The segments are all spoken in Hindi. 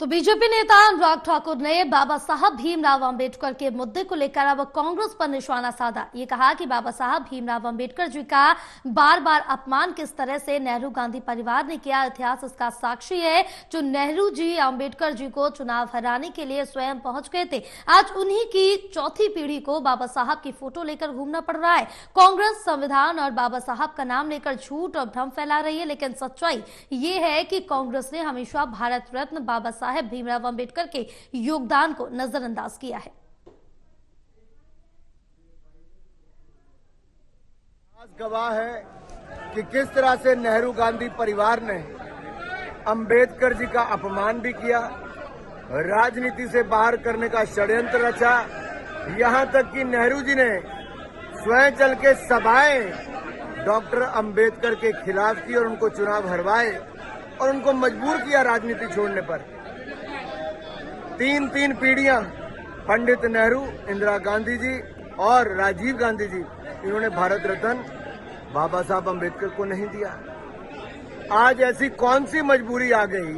तो बीजेपी नेता अनुराग ठाकुर ने बाबा साहब भीमराव अंबेडकर के मुद्दे को लेकर अब कांग्रेस पर निशाना साधा। ये कहा कि बाबा साहब भीमराव अंबेडकर जी का बार बार अपमान किस तरह से नेहरू गांधी परिवार ने किया, इतिहास इसका साक्षी है। जो नेहरू जी अंबेडकर जी को चुनाव हराने के लिए स्वयं पहुंच गए थे, आज उन्हीं की चौथी पीढ़ी को बाबा साहब की फोटो लेकर घूमना पड़ रहा है। कांग्रेस संविधान और बाबा साहब का नाम लेकर झूठ और भ्रम फैला रही है, लेकिन सच्चाई ये है कि कांग्रेस ने हमेशा भारत रत्न बाबा साहब भीमराव अंबेडकर के योगदान को नजरअंदाज किया है। गवाह है कि किस तरह से नेहरू गांधी परिवार ने अंबेडकर जी का अपमान भी किया, राजनीति से बाहर करने का षड्यंत्र रचा। यहां तक कि नेहरू जी ने स्वयं चल के सभाएं डॉक्टर अंबेडकर के खिलाफ की और उनको चुनाव हरवाए और उनको मजबूर किया राजनीति छोड़ने पर। तीन पीढ़ियां पंडित नेहरू, इंदिरा गांधी जी और राजीव गांधी जी, इन्होंने भारत रत्न बाबा साहब अंबेडकर को नहीं दिया। आज ऐसी कौन सी मजबूरी आ गई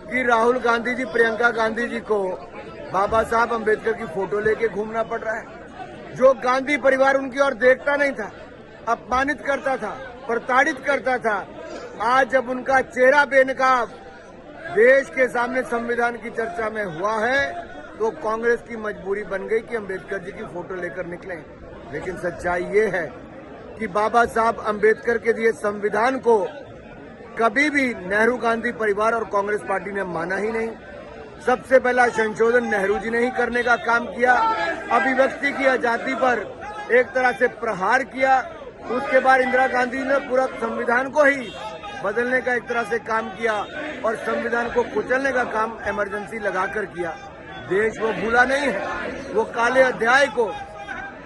कि राहुल गांधी जी, प्रियंका गांधी जी को बाबा साहब अंबेडकर की फोटो लेके घूमना पड़ रहा है। जो गांधी परिवार उनकी ओर देखता नहीं था, अपमानित करता था, प्रताड़ित करता था, आज जब उनका चेहरा बेनकाब देश के सामने संविधान की चर्चा में हुआ है, तो कांग्रेस की मजबूरी बन गई कि अंबेडकर जी की फोटो लेकर निकले। लेकिन सच्चाई ये है कि बाबा साहब अंबेडकर के दिए संविधान को कभी भी नेहरू गांधी परिवार और कांग्रेस पार्टी ने माना ही नहीं। सबसे पहला संशोधन नेहरू जी ने ही करने का काम किया, अभिव्यक्ति की आजादी पर एक तरह से प्रहार किया। उसके बाद इंदिरा गांधी ने पूरा संविधान को ही बदलने का एक तरह से काम किया और संविधान को कुचलने का काम इमरजेंसी लगाकर किया। देश वो भूला नहीं है, वो काले अध्याय को।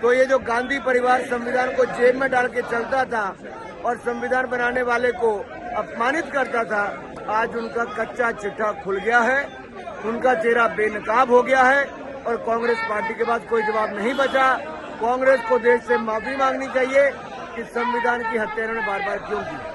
तो ये जो गांधी परिवार संविधान को जेब में डाल के चलता था और संविधान बनाने वाले को अपमानित करता था, आज उनका कच्चा चिट्ठा खुल गया है, उनका चेहरा बेनकाब हो गया है और कांग्रेस पार्टी के पास कोई जवाब नहीं बचा। कांग्रेस को देश से माफी मांगनी चाहिए कि संविधान की हत्या इन्होंने बार बार क्यों की।